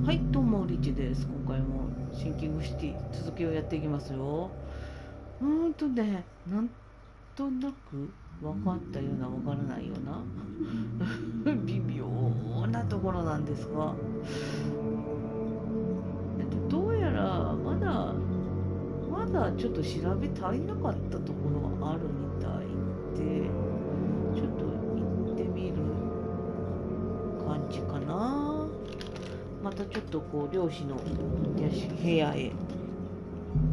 はい、どうも、リッチです。今回もシンキングシティ続きをやっていきますよ。なんとなく分かったような分からないような微妙なところなんですが、どうやらまだちょっと調べ足りなかったところがあるみたいで、ちょっと行ってみる感じかな。またちょっとこう漁師の部屋へ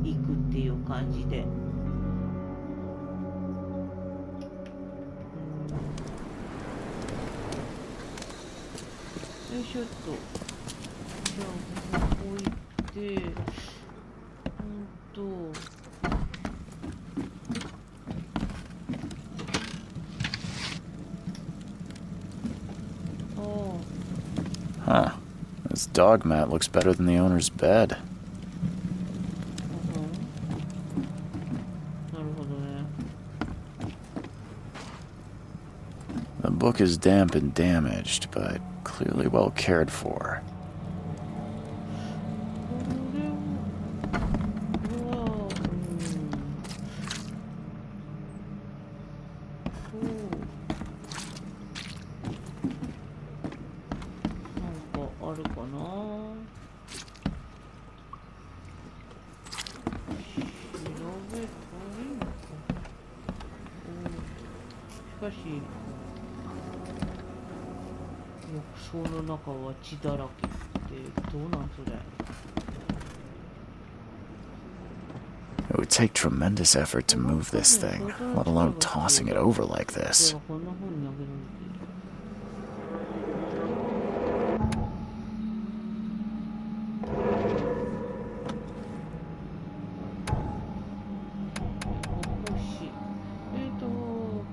行くっていう感じで、よいしょっと、じゃあここ置いて、Huh. This dog mat looks better than the owner's bed. なるほどね。 The book is damp and damaged, but clearly well cared for. なんかあるかな。調べたいのか。しかし浴槽の中は血だらけってどうなんそれ。 It would take tremendous effort to move this thing, let alone tossing it over like this. こんな風に投げるんで。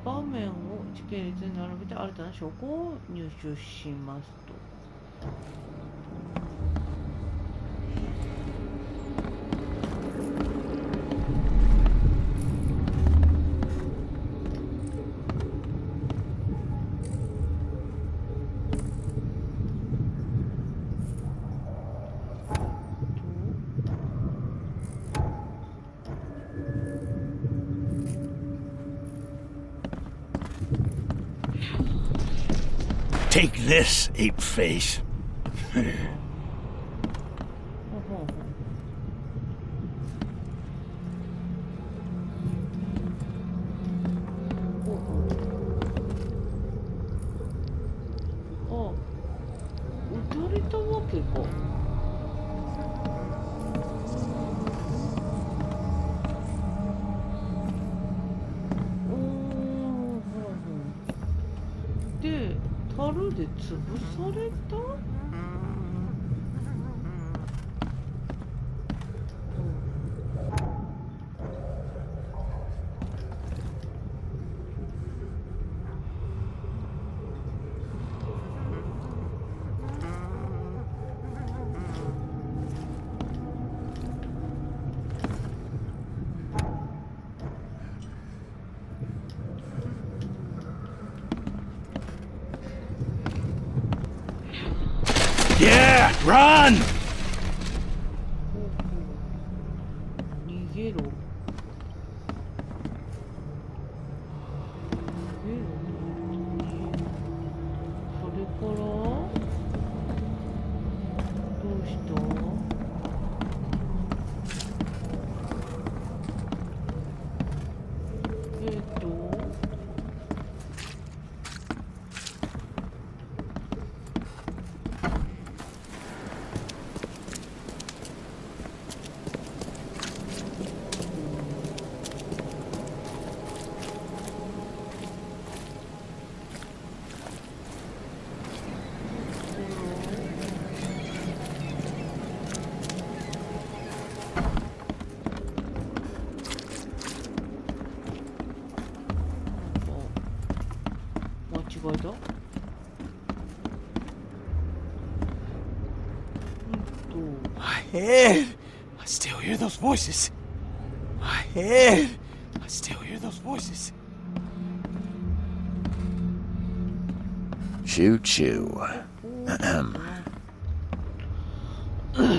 場面を時系列に並べて新たな証拠を入手しますと。Take this, ape face. 撃たれたわけか。で、樽で潰された？Yeah, run! 逃げろ。それからどうした？間違いだ。My head! I still hear those voices. My head! I still hear those voices. Choo choo. どう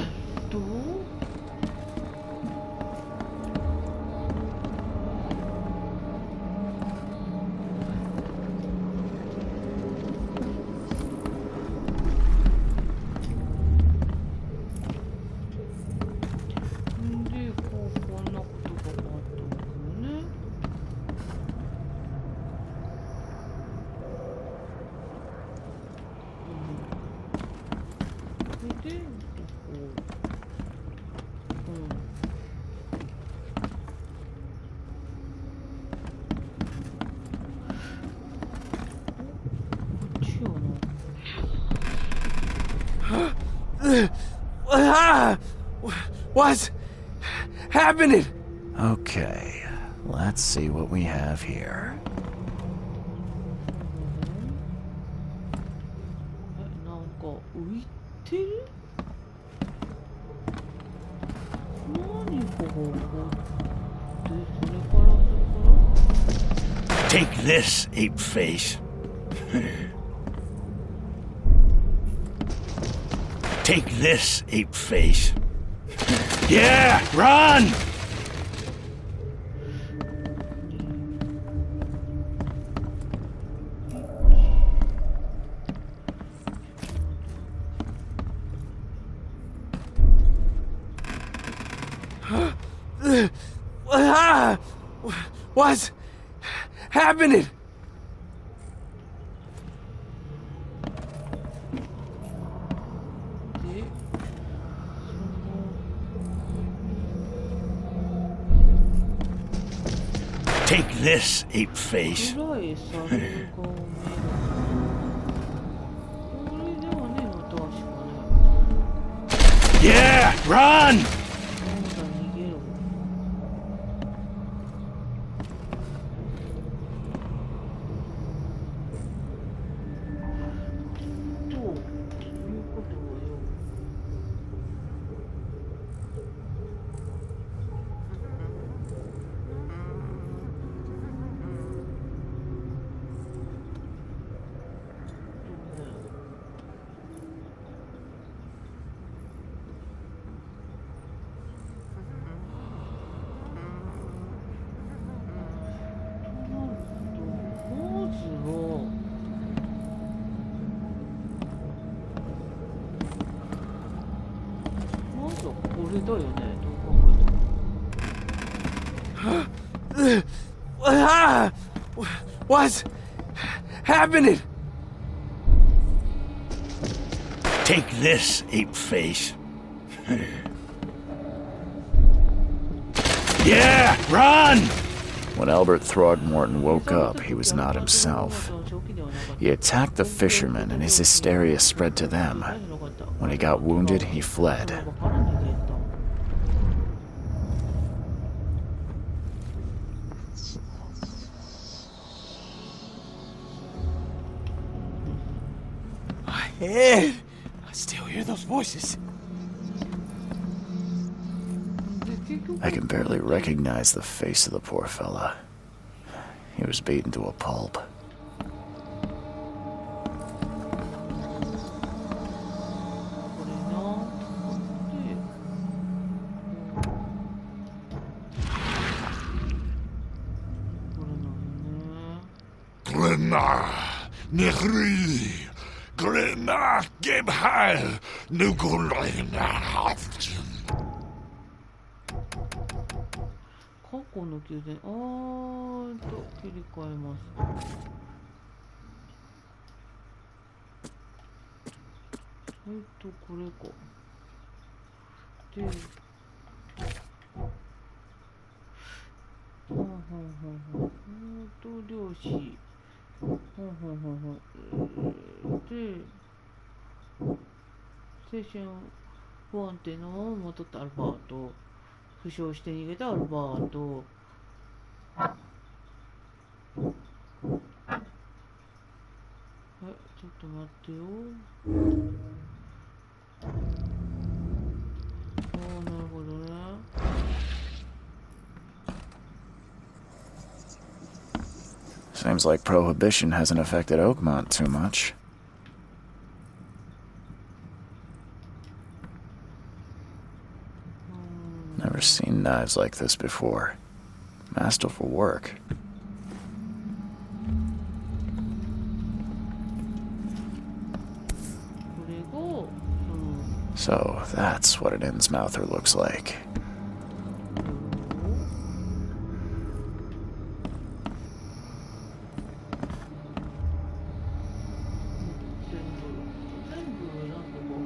で、こんなことがあったのね。それで、こっちやな。 What's happening? Okay, let's see what we have here. なんか浮いてる？何ここで、それから Take this, ape face. Take this, ape face. Yeah, run! What's happening? Take this, ape face. 暗い猿が見える。これではねえの、確かね。 Yeah, run! なんだ、逃げろ。ということはよ。これだよね、どう考えても。What's happening? Take this, ape face. Yeah, run! When Albert Throgmorton woke up, he was not himself. He attacked the fishermen, and his hysteria spread to them. When he got wounded, he fled. My head! I still hear those voices. I can barely recognize the face of the poor fella. He was beaten to a pulp. Glenna, Nehri, Glenna, Gebhal, Nugulena, Haftin. 過去の宮殿、切り替えます。これか。で、漁師。で、青春不安定のまま戻ったアルバート。負傷して逃げたアルバート。ちょっと待ってよ。なるほどね。Seems like Prohibition hasn't affected Oakmont too much. Never seen knives like this before. Masterful work. これが、うん、 So that's what an Innsmouther looks like. 全部なんかこう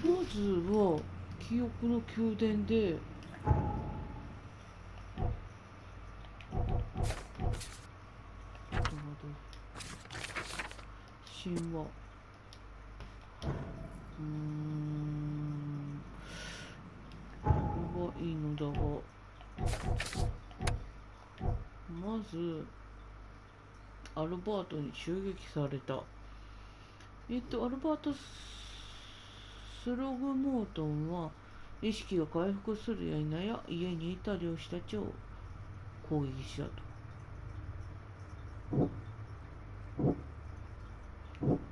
まずは記憶の宮殿で神話これはいいのだがまずアルバートに襲撃された。アルバート・スログモートンは意識が回復するや否や家にいた漁師たちを攻撃したと。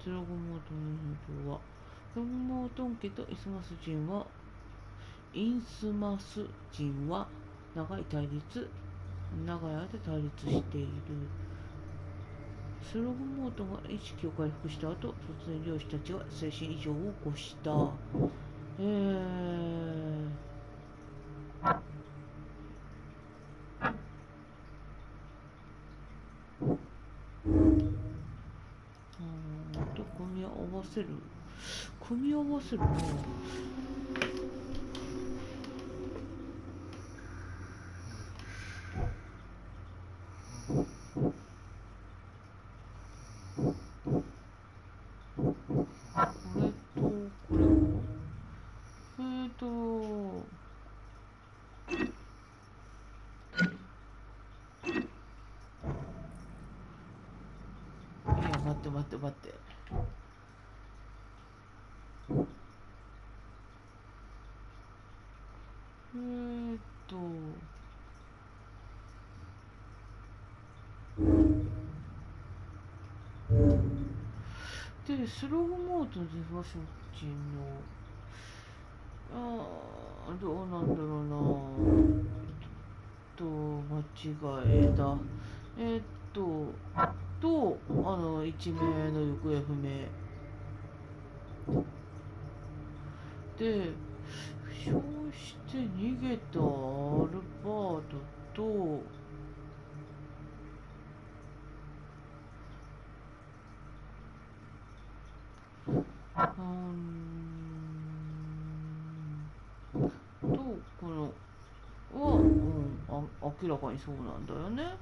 スログモートンの人はスログモートン家とイスマス人は長い間対立している。スログモートが意識を回復した後、突然漁師たちは精神異常を起こした。組み合わせるな。待って。で、スローモートではそっちの、どうなんだろうな。間違いだ。一名の行方不明。で、負傷して逃げたアルバートと、このは、明らかにそうなんだよね。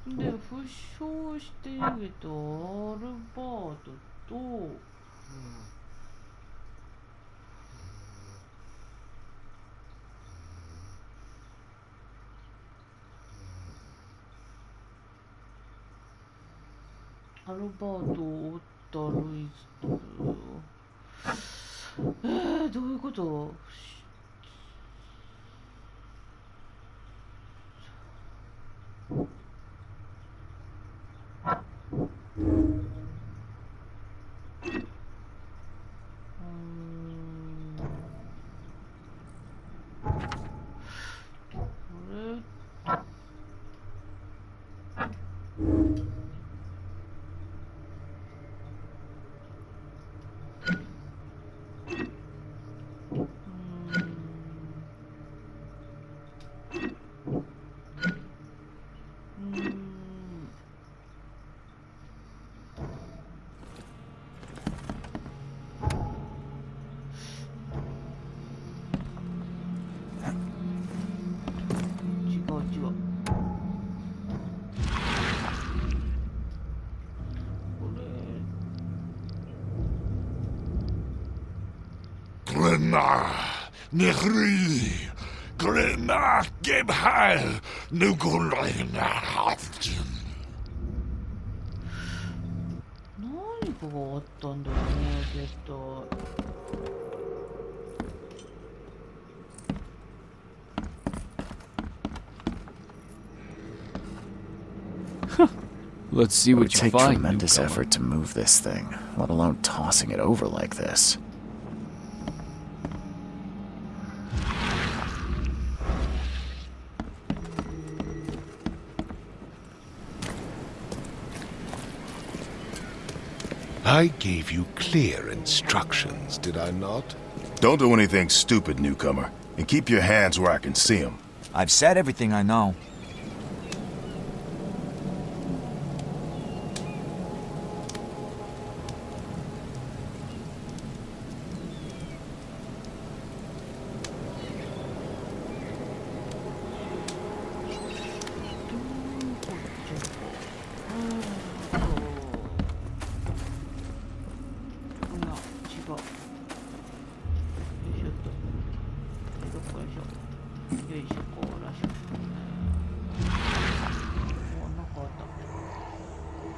で、負傷して逃げたアルバートと、アルバートを追ったルイズ、どういうこと？何かがあったんだよね、絶対。Let's see It would what you take find, tremendous newcomer. effort to move this thing, let alone tossing it over like this. I gave you clear instructions, did I not? Don't do anything stupid, newcomer, and keep your hands where I can see them. I've said everything I know.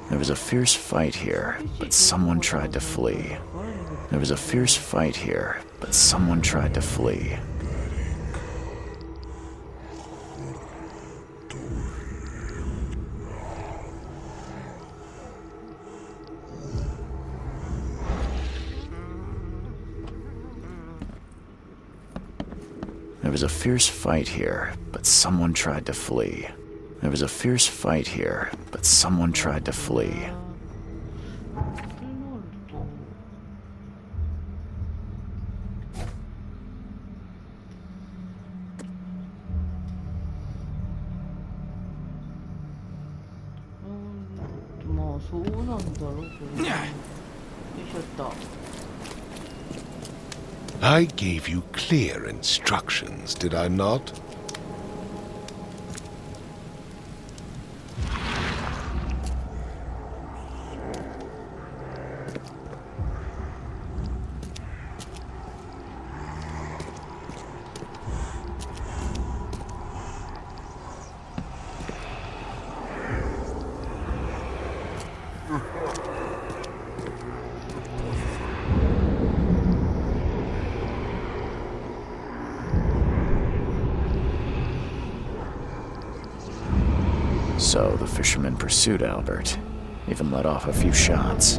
There was a fierce fight here, but someone tried to flee. There was a fierce fight here, but someone tried to flee. There was a fierce fight here, but someone tried to flee. There was a fierce fight here, but someone tried to flee. I gave you clear instructions, did I not? So the fisherman pursued Albert, even let off a few shots.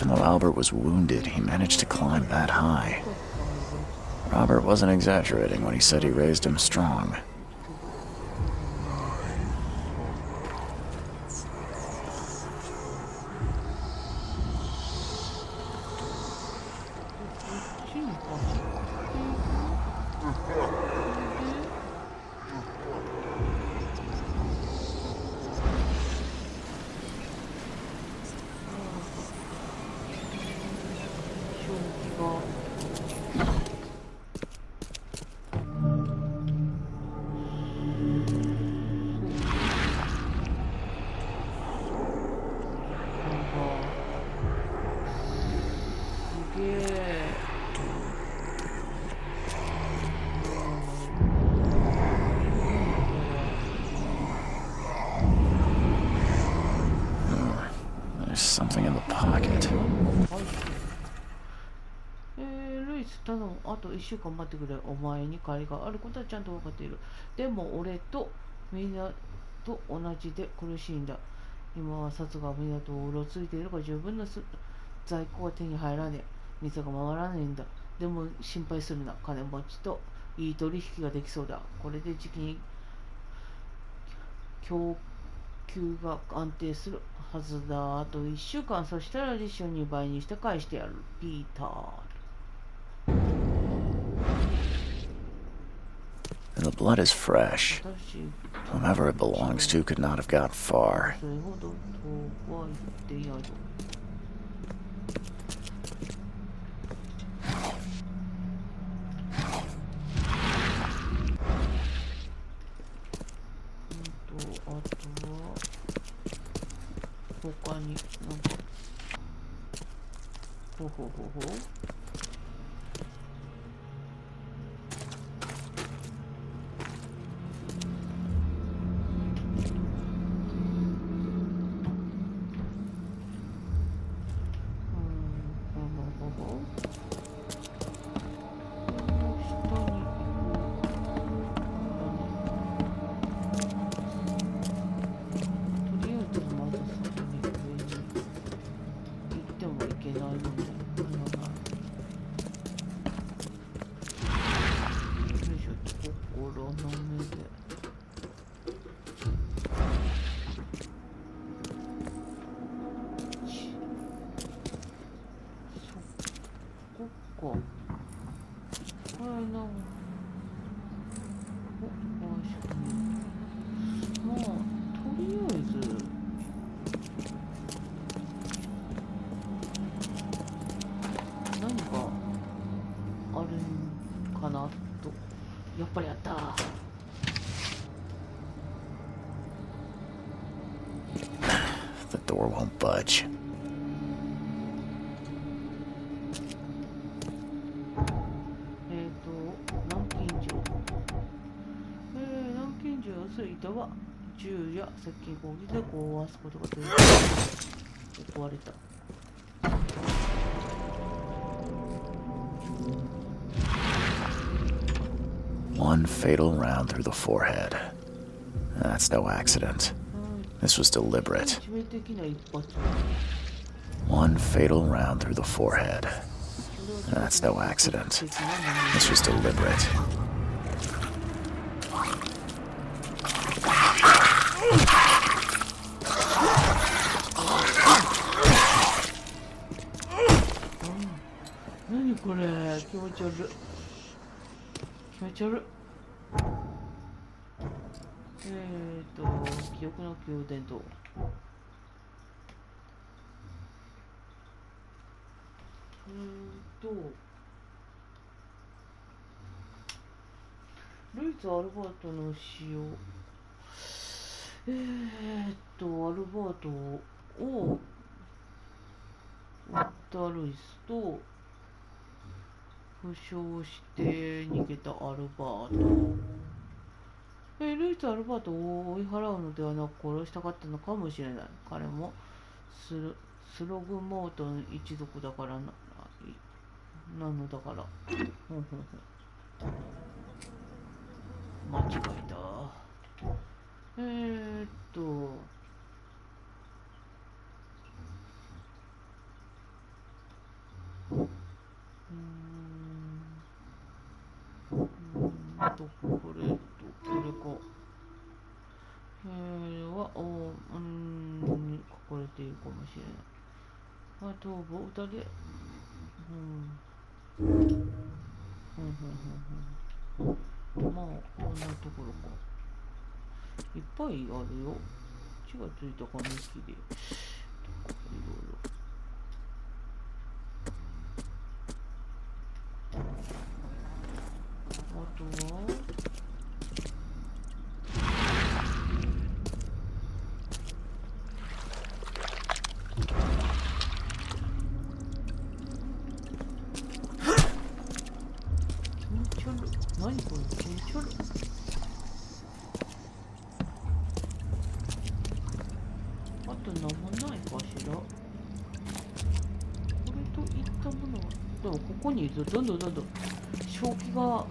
Even though Albert was wounded, he managed to climb that high. Robert wasn't exaggerating when he said he raised him strong. There's something in the pocket. ルイス頼む。あと1週間待ってくれ。お前に借りがあることはちゃんと分かっている。でも俺とみんなと同じで苦しいんだ。今は札が港をうろついているが十分な在庫が手に入らねえ。店が回らないんだ。でも心配するな。金持ちといい取引ができそうだ。これで時期に供給が安定するはずだ。あと1週間、そしたら利子を2倍にして返してやる。ピーター。The blood is fresh. Whomever it belongs to could not have got far. それほど遠くは行っていないぞ。あとは他になんかほうほうほうほう。やっぱりあった。The door won't budge. 南京錠。南京錠をついては銃や接近攻撃で壊すことができる。壊れた。One fatal round through the forehead. That's no accident. This was deliberate. One fatal round through the forehead. That's no accident. This was deliberate. What?記憶の宮殿とルイス・アルバートの詩をアルバートを撃ったルイスと負傷して逃げたアルバート。ルイス・アルバートを追い払うのではなく殺したかったのかもしれない。彼もスログモートン一族だからなのだから。間違えた。これか。は、書かれているかもしれない。あと、ボーダで、まあ、こんなところか。いっぱいあるよ。血がついた紙切れ。いろいろ。あとは、何これ気持ち悪い。あと何もないかしら。これといったものはでもここにどんどん正気が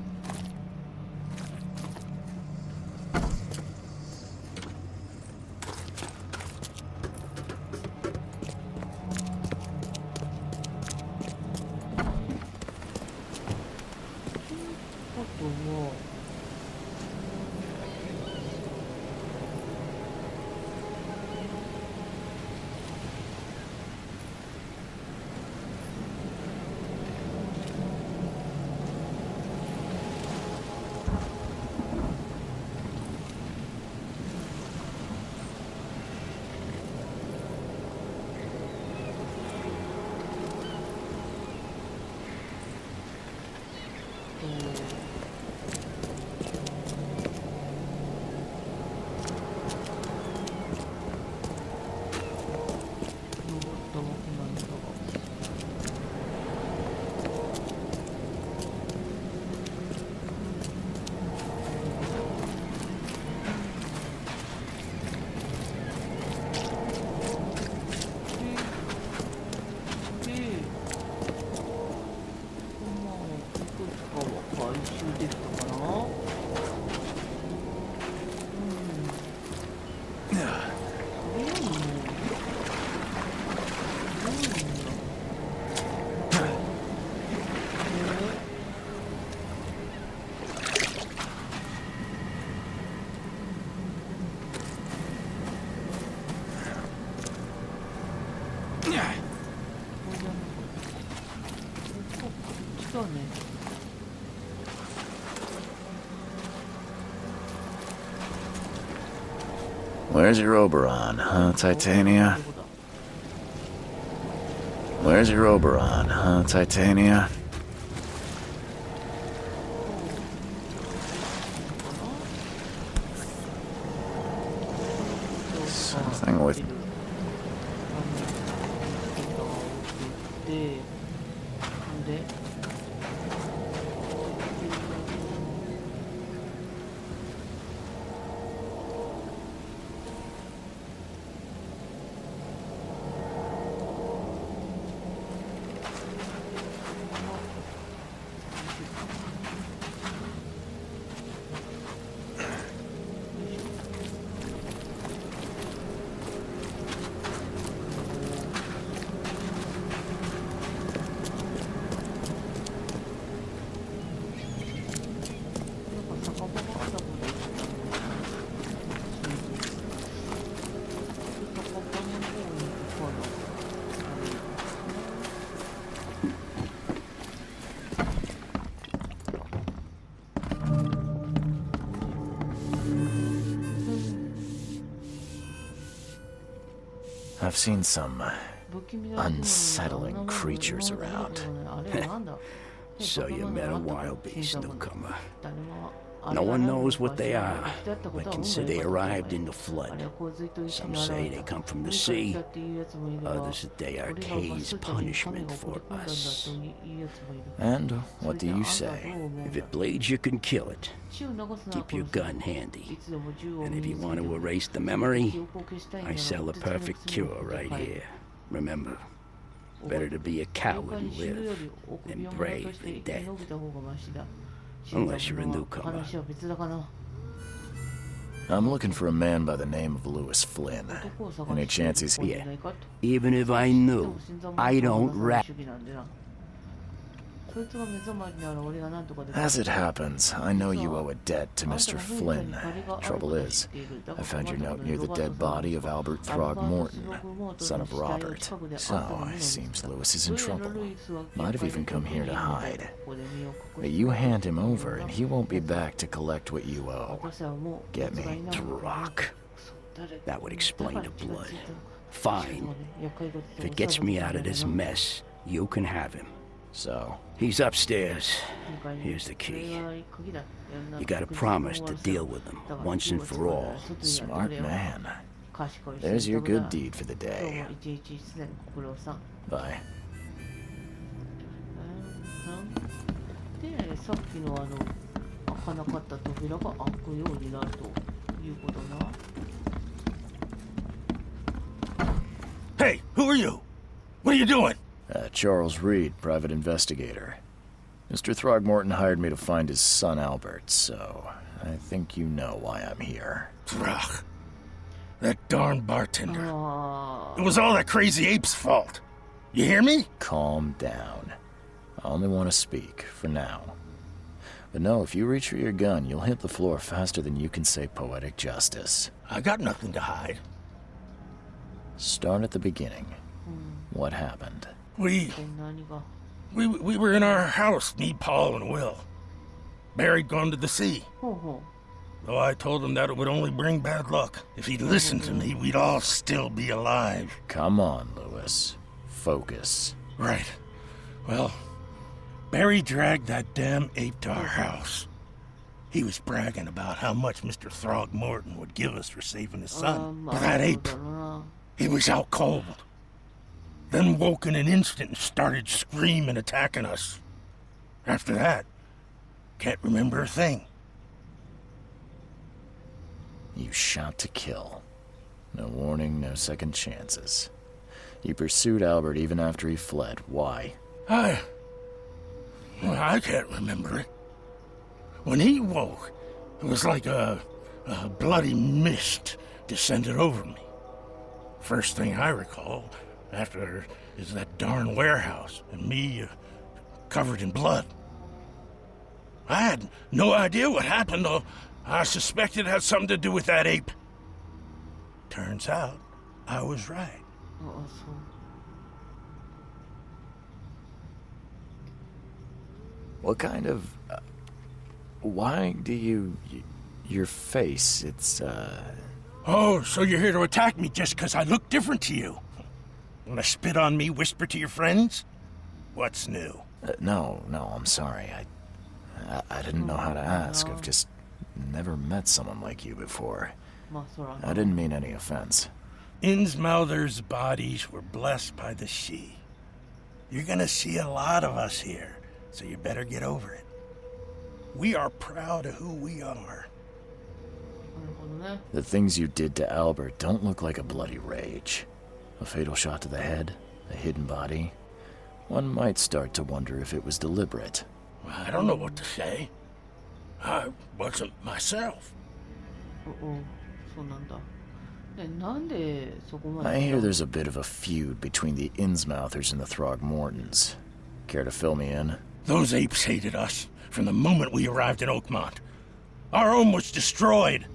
そうね。Where's your Oberon, huh, Titania? Where's your Oberon, huh, Titania? Something with... I've seen some unsettling creatures around. So you met a wild beast, newcomer. No one knows what they are, but can say they arrived in the flood. Some say they come from the sea, others that they are Kay's punishment for us. And what do you say? If it bleeds, you can kill it. Keep your gun handy. And if you want to erase the memory, I sell a perfect cure right here. Remember, better to be a coward and live than brave and dead. Unless you're a newcomer. I'm looking for a man by the name of Lewis Flynn. Any chance he's here? Yeah. Even if I knew, I don't rap. As it happens, I know you owe a debt to Mr. Flynn. Trouble is, I found your note near the dead body of Albert Throgmorton, son of Robert. So, it seems Lewis is in trouble. Might have even come here to hide. But you hand him over and he won't be back to collect what you owe. Get me? Rock. That would explain the blood. Fine. If it gets me out of this mess, you can have him. So? He's upstairs. Here's the key. You gotta promise to deal with him, once and for all. Smart man. There's your good deed for the day. Bye. で、さっきの開かなかった扉が開くようになるということな。Hey, who are you? What are you doing? Charles Reed, private investigator. Mr. Throgmorton hired me to find his son Albert, so I think you know why I'm here. Throg. That darn bartender. It was all that crazy ape's fault. You hear me? Calm down. I only want to speak, for now. But no, if you reach for your gun, you'll hit the floor faster than you can say poetic justice. I got nothing to hide. Start at the beginning. What happened? We were in our house, me, Paul, and Will. Barry'd gone to the sea. Though I told him that it would only bring bad luck. If he'd listened to me, we'd all still be alive. Come on, Lewis. Focus. Right. Well, Barry dragged that damn ape to our house. He was bragging about how much Mr. Throgmorton would give us for saving his son. But that ape, he was out cold. Then woke in an instant and started screaming, attacking us. After that, can't remember a thing. You shot to kill. No warning, no second chances. You pursued Albert even after he fled. Why? I can't remember it. When he woke, it was like a bloody mist descended over me. First thing I recall after is that darn warehouse and me covered in blood. I had no idea what happened, though I suspected it had something to do with that ape. Turns out, I was right. What kind of... why do you... your face, it's, Oh, so you're here to attack me just because I look different to you? Wanna spit on me, whisper to your friends? What's new? No, I'm sorry. I didn't know how to ask. I've just never met someone like you before. I didn't mean any offense. Innsmouther's bodies were blessed by the she. You're gonna see a lot of us here, so you better get over it. We are proud of who we are. The things you did to Albert don't look like a bloody rage. A fatal shot to the head, a hidden body. One might start to wonder if it was deliberate. I don't know what to say. I wasn't myself. I hear there's a bit of a feud between the Innsmouthers and the Throgmortons. Care to fill me in? Those apes hated us from the moment we arrived in Oakmont. Our home was destroyed.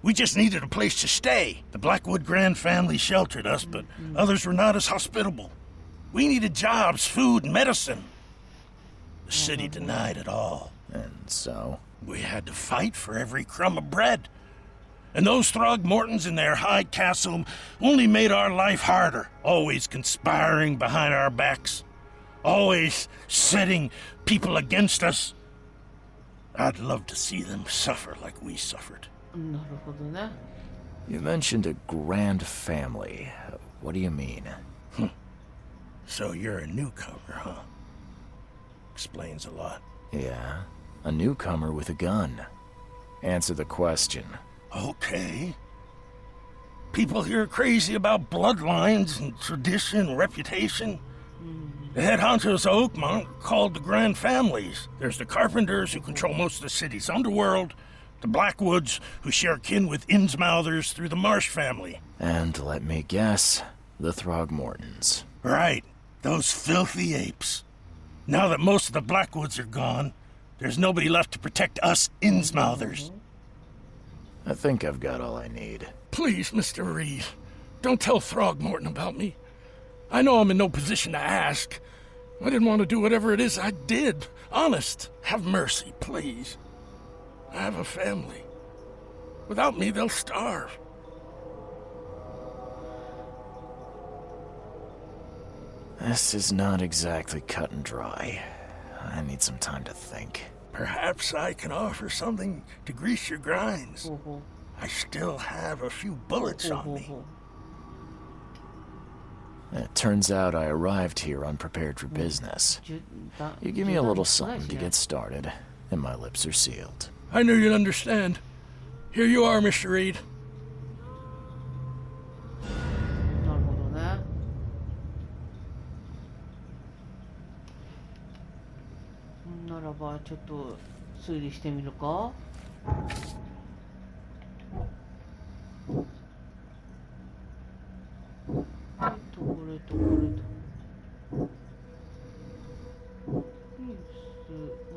We just needed a place to stay. The Blackwood Grand family sheltered us, but others were not as hospitable. We needed jobs, food, and medicine. The city denied it all. And so? We had to fight for every crumb of bread. And those Throgmortons in their high castle only made our life harder, always conspiring behind our backs, always setting people against us. I'd love to see them suffer like we suffered. You mentioned a grand family. What do you mean? So you're a newcomer, huh? Explains a lot. Yeah, a newcomer with a gun. Answer the question. Okay. People here are crazy about bloodlines and tradition and reputation. The head honchos of Oakmont are called the Grand Families. There's the Carpenters, who control most of the city's underworld, the Blackwoods, who share kin with Innsmouthers through the Marsh family. And let me guess, the Throgmortons. Right. Those filthy apes. Now that most of the Blackwoods are gone, there's nobody left to protect us Innsmouthers. I think I've got all I need. Please, Mr. Reed, don't tell Throgmorton about me. I know I'm in no position to ask. I didn't want to do whatever it is I did. Honest, have mercy, please. I have a family. Without me, they'll starve. This is not exactly cut and dry. I need some time to think. Perhaps I can offer something to grease your grinds. I still have a few bullets on me. It turns out I arrived here unprepared for business. You give me a little something to get started, and my lips are sealed. I knew you'd understand. Here you are, Mr. Reed. なるほどね。ならばちょっと推理してみるか。これとこれと。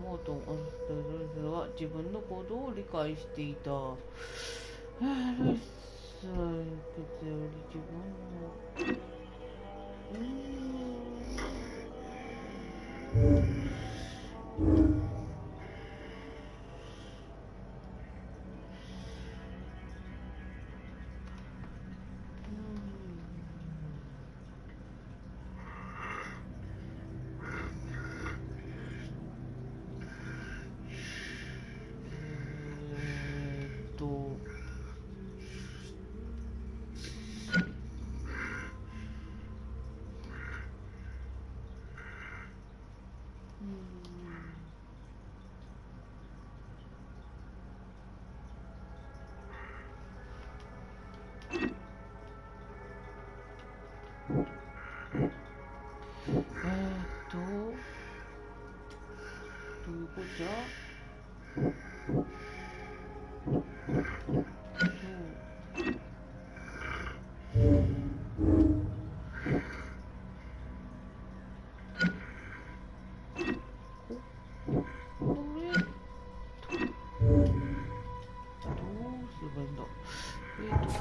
モートン・アステルズは自分の行動を理解していた。ルイスはより自分のどういうことじゃ？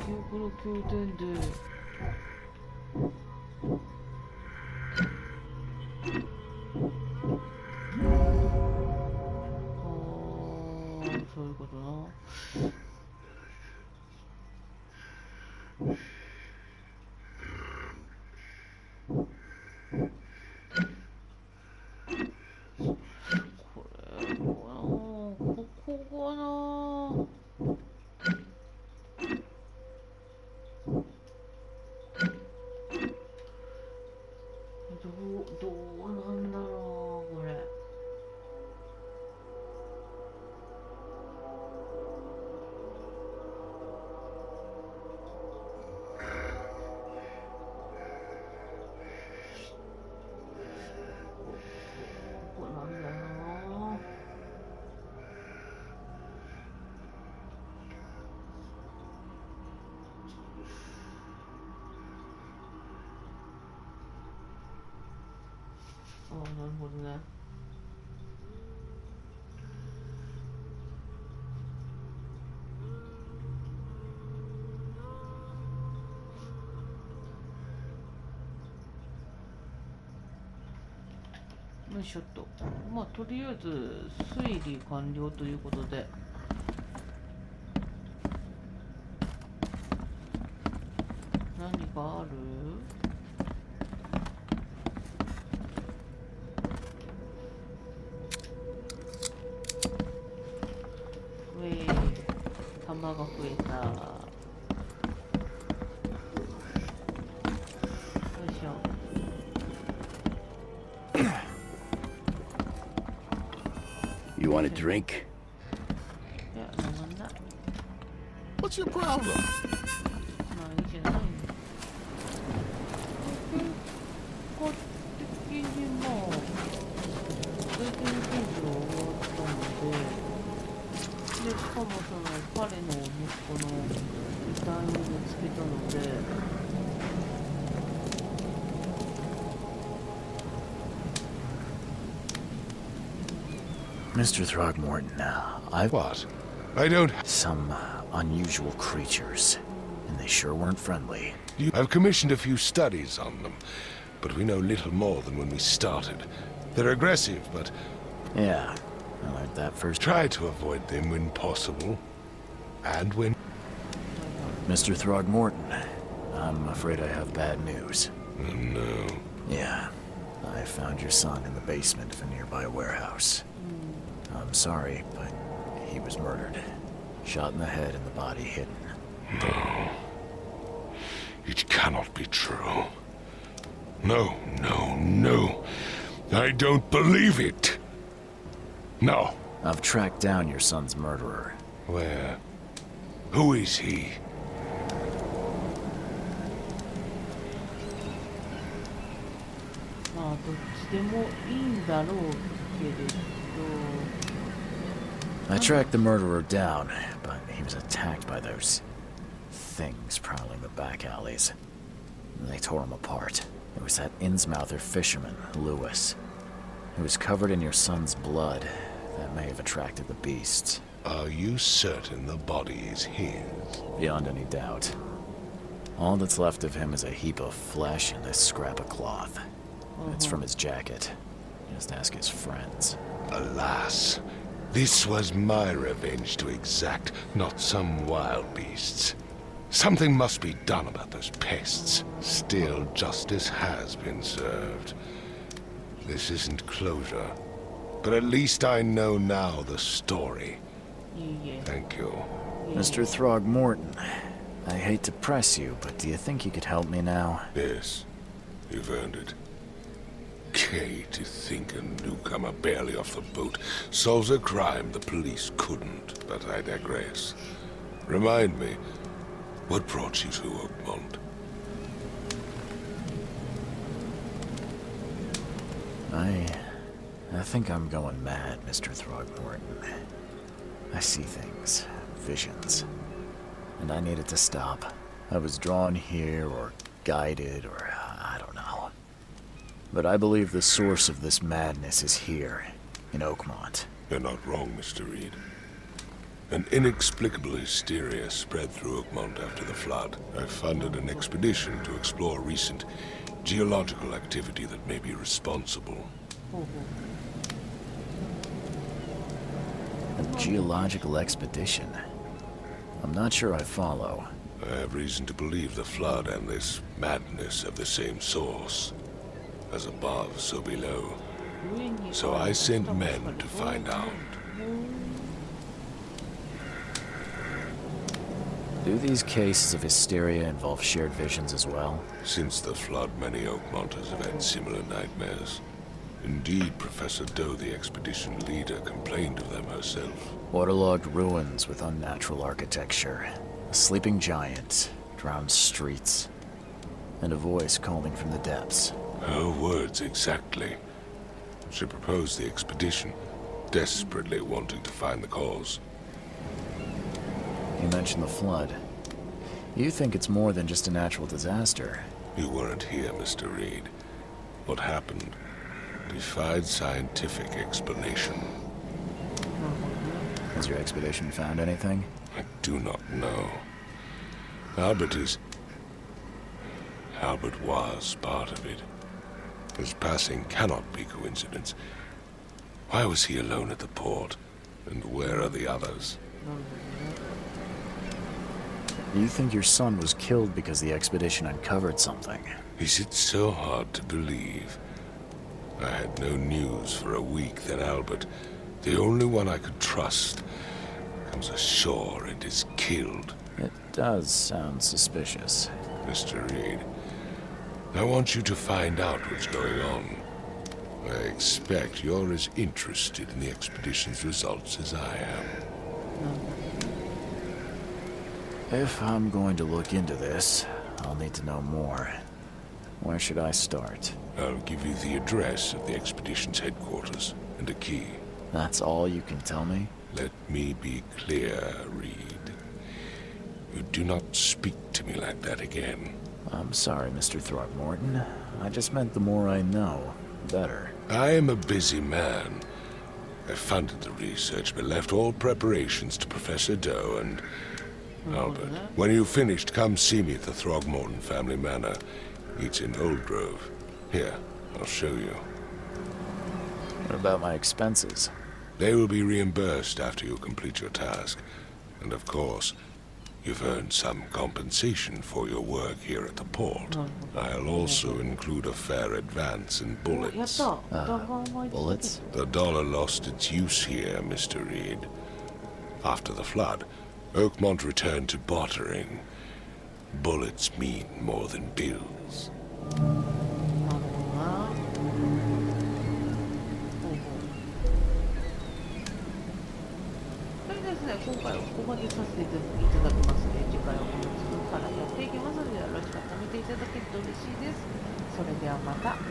記憶の経典でそういうことな。これかな、ここかな。どうなんだろうこれ。ここなんだよな。ああ、なるほどね。よいしょっと。まあとりあえず推理完了ということで。何かある？玉が増えた。よいしょ。You want a drink? いや、飲まない。What's your problem? まあいいじゃないの。結果的にまあ経験検証が終わったので。でしかもその彼の息子の遺体を見つけたので、Mr. Throgmorton, I've What? I don't... some unusual creatures, and they sure weren't friendly. I've commissioned a few studies on them, but we know little more than when we started. They're aggressive, but... Yeah, I learned that first. Try to avoid them when possible. And when... Mr. Throgmorton, I'm afraid I have bad news. Oh, no. Yeah, I found your son in the basement of a nearby warehouse. I'm sorry, but he was murdered. Shot in the head and the body hidden. No. It cannot be true. No, no, no. I don't believe it. No. I've tracked down your son's murderer. Where? Who is he? I tracked the murderer down, but he was attacked by those things prowling the back alleys. They tore him apart. It was that Innsmouther fisherman, Lewis. He was covered in your son's blood. That may have attracted the beasts. Are you certain the body is his? Beyond any doubt. All that's left of him is a heap of flesh and this scrap of cloth. It's from his jacket. Just ask his friends. Alas, this was my revenge to exact, not some wild beast's. Something must be done about those pests. Still, justice has been served. This isn't closure, but at least I know now the story. Thank you. Mr. Throgmorton, I hate to press you, but do you think you could help me now? Yes, you've earned it. Okay, to think a newcomer barely off the boat solves a crime the police couldn't, but I digress. Remind me, what brought you to Oakmont? I think I'm going mad, Mr. Throgmorton. I see things, visions, and I needed to stop. I was drawn here, or guided, or I don't know. But I believe the source of this madness is here, in Oakmont. You're not wrong, Mr. Reed. An inexplicable hysteria spread through Oakmont after the flood. I funded an expedition to explore recent geological activity that may be responsible. A geological expedition? I'm not sure I follow. I have reason to believe the flood and this madness have the same source. As above, so below. So I sent men to find out. Do these cases of hysteria involve shared visions as well? Since the flood, many Oakmonters have had similar nightmares. Indeed, Professor Doe, the expedition leader, complained of them herself. Waterlogged ruins with unnatural architecture. A sleeping giant, drowned streets, and a voice calling from the depths. Her words exactly. She proposed the expedition, desperately wanting to find the cause. You mentioned the flood. You think it's more than just a natural disaster? You weren't here, Mr. Reed. What happened defied scientific explanation. Has your expedition found anything? I do not know. Albert was part of it. His passing cannot be coincidence. Why was he alone at the port? And where are the others? You think your son was killed because the expedition uncovered something? Is it so hard to believe? I had no news for a week, then Albert, the only one I could trust, comes ashore and is killed. It does sound suspicious. Mr. Reed, I want you to find out what's going on. I expect you're as interested in the expedition's results as I am. If I'm going to look into this, I'll need to know more. Where should I start? I'll give you the address of the expedition's headquarters and a key. That's all you can tell me? Let me be clear, Reed. You do not speak to me like that again. I'm sorry, Mr. Throgmorton. I just meant the more I know, the better. I am a busy man. I funded the research, but left all preparations to Professor Doe and Albert. When you've finished, come see me at the Throgmorton family manor. It's in Old Grove. Here, I'll show you. What about my expenses? They will be reimbursed after you complete your task. And of course, you've earned some compensation for your work here at the port. I'll also include a fair advance in bullets. Bullets? The dollar lost its use here, Mr. Reed. After the flood, Oakmont returned to bartering. Bullets mean more than bills. 今回はここまでさせていただきますね。次回はこの次からやっていきますので、よろしかったら見ていただけると嬉しいです。それではまた。